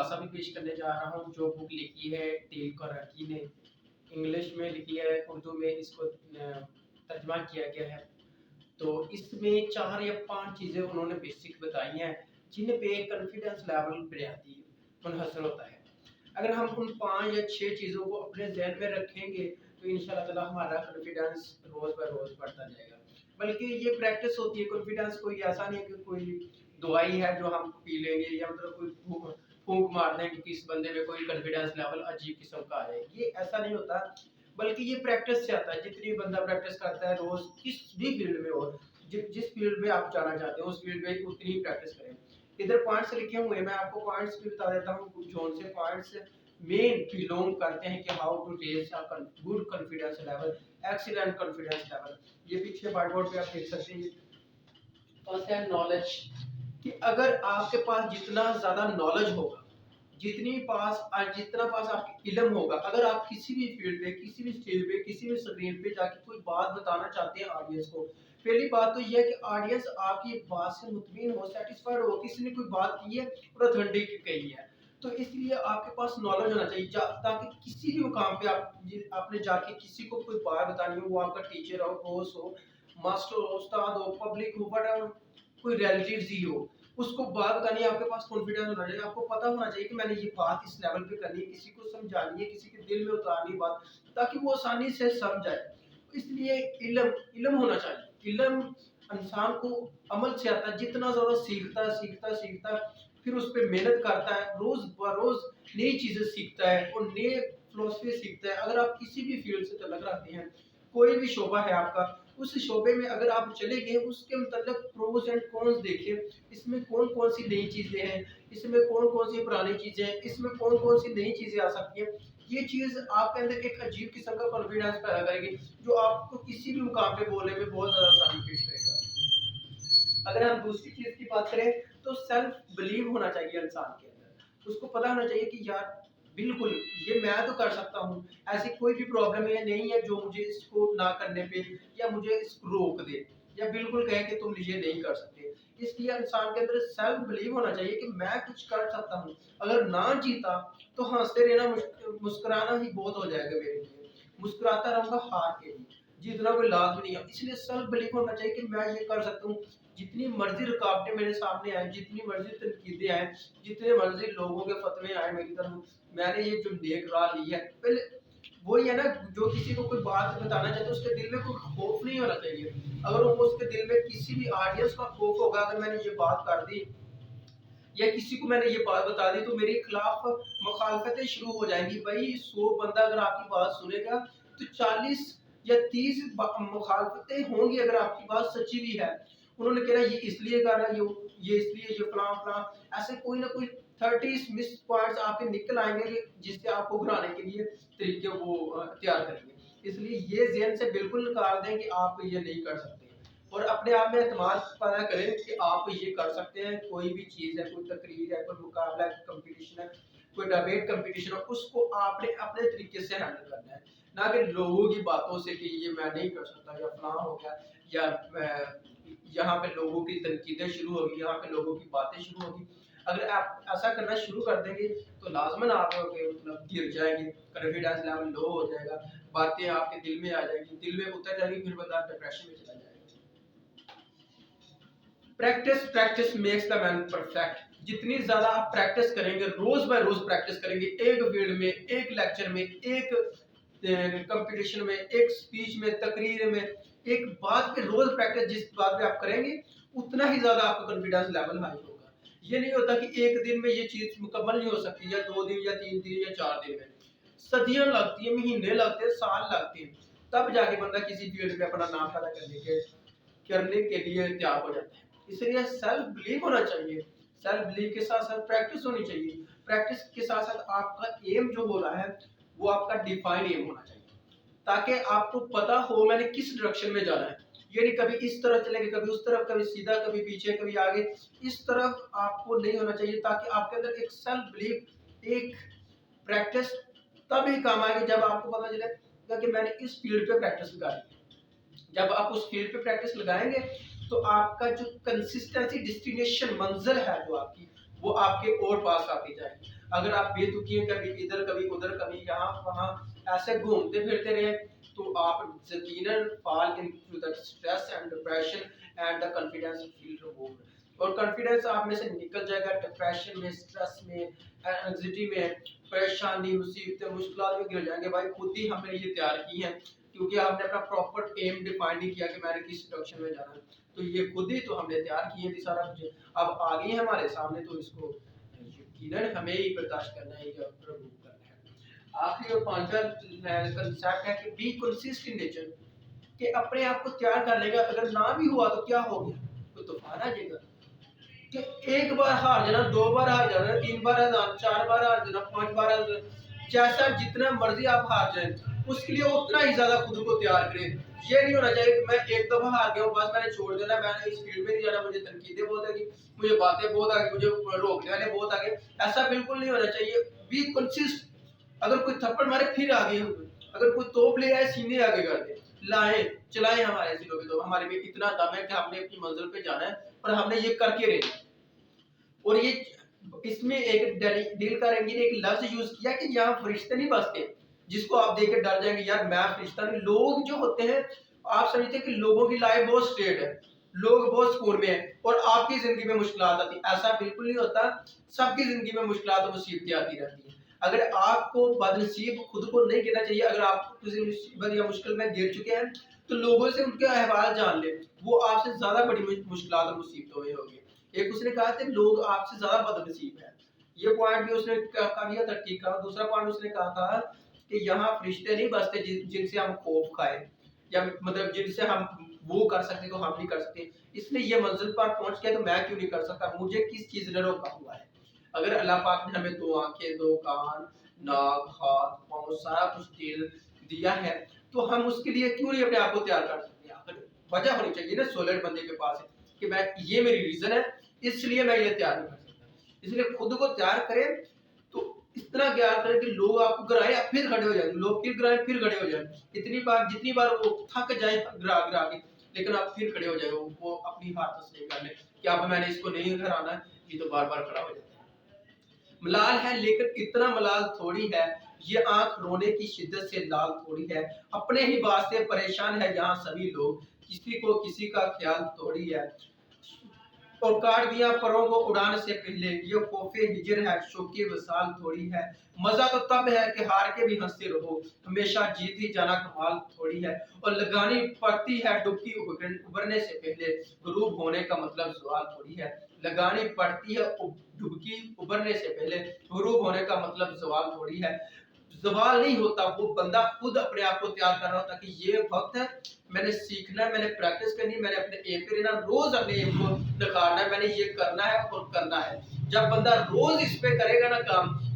खुलासा भी पेश करने जा रहा हूँ। जो बुक लिखी है डेल कार्नेगी ने, इंग्लिश में लिखी है, उर्दू में इसको तर्जमा किया गया है। तो इसमें 4 या 5 चीज़ें उन्होंने बेसिक बताई हैं, जिन पे कॉन्फिडेंस लेवल बुनियादी मुनहसर होता है। अगर हम उन 5 या 6 चीज़ों को अपने ज़हन में रखेंगे, तो इंशाल्लाह ताला हमारा कॉन्फिडेंस रोज़ ब रोज़ बढ़ता जाएगा। बल्कि ये प्रैक्टिस होती है, कॉन्फिडेंस कोई ऐसा नहीं है कि कोई दवाई है जो हम पी लेंगे या मतलब कोई फूँक मार दें कि इस बंदे में कोई कॉन्फिडेंस लेवल अजीब किस्म का आ जाए। ये ऐसा नहीं होता, बल्कि ये प्रैक्टिस से आता है। जितनी बंदा प्रैक्टिस करता है रोज़ किस भी फील्ड में हो, जिस फील्ड में आप जाना चाहते हो उस फील्ड में उतनी ही प्रैक्टिस करें। इधर पॉइंट्स लिखे हुए हैं, मैं आपको पॉइंट्स भी बता देता हूँ कौन से पॉइंट्स मेन बिलोंग करते हैं कि how to raise a good confidence level, excellent confidence level. ये पीछे व्हाइट बोर्ड पे आप देख सकते हैं। फर्स्ट है नॉलेज, कि अगर आपके पास जितना ज़्यादा नॉलेज होगा, जितना पास आपके इल्म होगा, अगर आप किसी भी फील्ड पे, किसी भी स्टेज पे, किसी भी स्क्रीन पे जाके कोई बात बताना चाहते हैं ऑडियंस को, पहली बात तो ये है कि ऑडियंस आपकी बात से मुतमिन हो, सेटिस्फाइड हो, किसी ने कोई बात की है और ऑथेंटिक कही है। तो इसलिए आपके पास नॉलेज होना चाहिए, ताकि किसी भी मुकाम पे आपने जाके किसी को कोई बात बतानी हो, वो आपका टीचर हो, बॉस हो, मास्टर हो, उस्ताद हो, पब्लिक हो, व्हाटएवर, कोई रिलेटिव्स ही हो, उसको बात बतानी है, आपके पास कॉन्फिडेंस होना चाहिए। आपको पता होना चाहिए कि मैंने ये बात इस लेवल पे करनी है, किसी को समझानी है, किसी के दिल में उतारनी बात, ताकि वो आसानी से समझ जाए। इसलिए इल्म इल्म होना चाहिए। इल्म इंसान को अमल से आता है, जितना ज़्यादा सीखता फिर उस पर मेहनत करता है, रोज़ ब रोज़ नई चीज़ें सीखता है और नए फिलॉसफी सीखता है। अगर आप किसी भी फील्ड से तल्लुक़ रखते हैं, कोई भी शोबा है आपका, उस शोबे में अगर आप चले गए, उसके मतलब प्रोज एंड कॉन्स देखें, इसमें कौन-कौन सी नई चीज़ें हैं, इसमें कौन-कौन सी पुरानी चीज़ें हैं, इसमें कौन-कौन सी नई चीज़ें आ सकती हैं। ये चीज़ आपके अंदर एक अजीब किस्म का कॉन्फिडेंस पैदा करेगी, जो आपको किसी भी मुकाम पे बोलने में बहुत ज़्यादा आसानी पेश करेगा। अगर हम दूसरी चीज़ की बात करें, तो सेल्फ बिलीव होना चाहिए इंसान के अंदर। उसको पता होना चाहिए कि यार बिल्कुल ये मैं तो कर सकता हूँ, ऐसी कोई भी प्रॉब्लम है नहीं है जो मुझे इसको ना करने पे या मुझे इसको रोक दे या बिल्कुल कहे कि तुम ये नहीं कर सकते। इसलिए इंसान के अंदर सेल्फ बिलीव होना चाहिए कि मैं कुछ कर सकता हूँ। अगर ना जीता तो हँसते रहना, मुस्कुराना ही बहुत हो जाएगा मेरे लिए। मुस्कुराता रहूँगा हार के लिए, जीतना कोई लाज़मी नहीं है। इसलिए सेल्फ बिलीव होना चाहिए कि मैं ये कर सकता हूँ। जितनी मर्ज़ी रुकावटें मेरे सामने आएँ, जितनी मर्ज़ी तनकीदें आएँ, जितने मर्ज़ी लोगों के फतवे आए मेरी तरफ, मैंने ये जो नेक राह ली है, पहले वही है ना, जो किसी को कोई बात बताना चाहता है उसके दिल में कोई खौफ नहीं होना चाहिए। अगर वो उसके दिल में किसी भी ऑडियंस का खौफ होगा, अगर मैंने ये बात कर दी या किसी को मैंने ये बात बता दी, तो मेरे खिलाफ मुखालफतें शुरू हो जाएंगी। भाई 100 बंदा अगर आपकी बात सुनेगा, तो 40 या 30 मुखालफतें होंगी अगर आपकी बात सच्ची भी है। उन्होंने कह रहा ये इसलिए कर रहा है, ये इसलिए, ये फलां फलां, ऐसे कोई ना कोई 30 मिस पॉइंट्स आपके निकल आएंगे, जिससे आपको घुराने के लिए तरीके वो तैयार करेंगे। इसलिए ये ज़हन से बिल्कुल निकाल दें कि आप ये नहीं कर सकते, और अपने आप में एतमाद पैदा करें कि आप ये कर सकते हैं। कोई भी चीज़ है, कोई तकरीर है, कोई मुकाबला है, कंपटीशन है, कोई डिबेट कंपटीशन है, उसको आपने अपने तरीके से हैंडल करना है, ना कि लोगों की बातों से कि ये मैं नहीं कर सकता या फलां हो गया, या यहाँ पे लोगों की तनकीदें शुरू होगी, यहाँ पे लोगों की बातें शुरू होगी। अगर आप ऐसा करना शुरू कर देंगे, तो लाजमन आप मतलब गिर जाएंगे, कॉन्फिडेंस लेवल लो हो जाएगा, बातें आपके दिल में आ जाएगी, दिल में उतर जाएगी, फिर बंदा डिप्रेशन में चला जाएगा। Practice practice makes the man perfect. जितनी ज्यादा आप प्रैक्टिस करेंगे, रोज बाय रोज प्रैक्टिस करेंगे, एक फील्ड में, एक लेक्चर में, एक कंपटीशन में, एक स्पीच में, तकरीर में, एक बात पे रोज प्रैक्टिस जिस बात पे आप करेंगे, उतना ही ज्यादा आपका कॉन्फिडेंस लेवल हाई होगा। ये नहीं होता कि एक दिन में ये चीज मुकम्मल नहीं हो सकती, या 2 दिन या 3 दिन या 4 दिन में। सदियां लगती है, महीने लगते हैं, साल लगते हैं, तब जाके बंदा किसी फील्ड में अपना नाम पैदा करने के लिए तैयार हो जाता है। इसलिए सेल्फ बिलीव होना चाहिए। सेल्फ बिलीव के साथ साथ प्रैक्टिस होनी चाहिए। प्रैक्टिस के साथ साथ आपका एम जो हो रहा है, वो आपका डिफाइंड एम होना चाहिए, ताकि आपको पता हो मैंने किस डायरेक्शन में जाना है। ये नहीं कभी इस तरफ चलेंगे, कभी उस तरफ, कभी सीधा, कभी पीछे, कभी आगे। इस तरफ आपको नहीं होना चाहिए, ताकि आपके अंदर एक सेल्फ बिलीव, एक प्रैक्टिस तभी काम आएगी जब आपको पता चलेगा कि मैंने इस फील्ड पे प्रैक्टिस लगाई। जब आप उस फील्ड पे प्रैक्टिस लगाएंगे, तो आपका जो कंसिस्टेंसी डेस्टिनेशन मंजिल है जो आपकी, वो आपके और पास आती जाएगी। अगर आप बेतुकी कभी इधर कभी उधर कभी यहाँ वहाँ ऐसे घूमते फिरते रहे तो आप यकीनन fall into the stress and depression and the confidence feel removed, और कॉन्फिडेंस आप में से निकल जाएगा। डिप्रेशन में, स्ट्रेस में, एंजाइटी में, परेशानी, मुसीबतें, मुश्किलात में गिर जाएंगे। भाई खुद ही हमने ये तैयार की है, क्योंकि आपने अपना प्रॉपर एम डिफाइन नहीं किया कि मैंने किस डायरेक्शन में जाना है, तो ये खुद ही तो हमने तैयार किए थी सारा कुछ, अब आ गई हमारे सामने, तो इसको यकीनन हमें ही बर्दाश्त करना है या प्रभु करना है। आखिरी और पांचवा कंसेप्ट है कि बी कंसिस्टेंट नेचर, कि अपने आप को तैयार कर लेगा, अगर ना भी हुआ तो क्या हो गया, तो तूफान आ जाएगा। कि एक बार हार जाना, दो बार हार जाना, तीन बार हार जाना, चार बार हार जाना, पांच बार हार जाना, जैसा जितना मर्जी आप हार जाए उसके लिए उतना ही ज्यादा खुद को तैयार करें। ये नहीं होना चाहिए कि मैं एक दफा हार गया हूँ बस मैंने छोड़ देना, मैंने इस फील्ड में नहीं जाना, मुझे तनकीदें बहुत आएगी, मुझे बातें बहुत आगे, मुझे रोकने वाले बहुत आगे। ऐसा बिल्कुल नहीं होना चाहिए। बी कंसिस्ट, अगर कोई थप्पड़ मारे फिर आगे, अगर कोई तोप ले आए सीने आगे कर दे, लाए चलाए हमारे सीनों पे, तो हमारे में इतना दम है कि हमने अपनी मंजिल पे जाना है और हमने ये करके रहना। और ये इसमें एक डील करेंगे ने एक लफ्ज यूज किया कि यहाँ फरिश्ते नहीं बसते जिसको आप देख के डर जाएंगे यार मैं फरिश्ता नहीं। लोग जो होते हैं, आप समझते हैं कि लोगों की लाइफ बहुत स्ट्रेट है, लोग बहुत सुकून में है और आपकी जिंदगी में मुश्किलात आती है, ऐसा बिल्कुल नहीं होता। सबकी जिंदगी में मुश्किलात और मुसीबतें आती रहती हैं। अगर आपको बदनसीब खुद को नहीं कहना चाहिए, अगर आप किसी मुसीबत या मुश्किल में गिर चुके हैं तो लोगों से उनके अहवाल जान ले, वो आपसे ज्यादा बड़ी मुश्किलात और मुसीबतों में होगी। एक उसने कहा था लोग आपसे ज्यादा बदनसीब है, ये पॉइंट भी उसने काफी हद तक ठीक कहा। दूसरा पॉइंट उसने कहा था कि यहाँ फरिश्ते नहीं बसते जिनसे हम खौफ खाए, या मतलब जिनसे हम वो कर सकते तो हम नहीं कर सकते, इसलिए ये मंजिल पर पहुंच गया तो मैं क्यों नहीं कर सकता, मुझे किस चीज ने रोका हुआ है। अगर अल्लाह पाक ने हमें दो आंखें, दो कान, नाक, हाथ, पांव, सारा कुछ दिल दिया है, तो हम उसके लिए क्यों नहीं अपने आप को तैयार कर सकते। अगर वजह होनी चाहिए ना सॉलिड बंदे के पास है कि मैं ये मेरी रीजन है इसलिए मैं ये तैयार नहीं कर सकता। इसलिए खुद को तैयार करें तो इतना तैयार करें कि लोग आपको गिराए फिर खड़े हो जाए, लोग फिर गिराए फिर खड़े हो जाए, इतनी बार जितनी बार वो थक जाए गिरा गिरा के, लेकिन आप फिर खड़े हो जाए, वो अपनी हाथ से कर ले कि अब मैंने इसको नहीं हराना, ये तो बार बार खड़ा हो जाता है। मलाल है लेकिन इतना मलाल थोड़ी है, ये आंख रोने की शिद्दत से लाल थोड़ी है, अपने ही वास्ते परेशान है यहाँ सभी लोग, किसी को किसी का ख्याल थोड़ी है। और काट दिया परों को उड़ाने से पहले, ये खौफे हिजर है शौके वसाल थोड़ी है। मजा तो तब है कि हार के भी हंसते रहो, हमेशा जीत ही जाना कमाल थोड़ी है। और लगानी पड़ती है डुबकी उभरने से पहले, गुरूब होने का मतलब सवाल थोड़ी है। लगानी पड़ती है डुबकी उभरने से पहले, गुरूब होने का मतलब सवाल थोड़ी है। सवाल नहीं होता, वो बंदा खुद अपने आप को तैयार कर रहा होता कि ये वक्त है, मैंने सीखना है, मैंने प्रैक्टिस करनी है, मैंने अपने एम पे रहना, रोज अपने एम को निखारना है, मैंने ये करना है और करना है। जब बंदा रोज इस पे करेगा ना काम,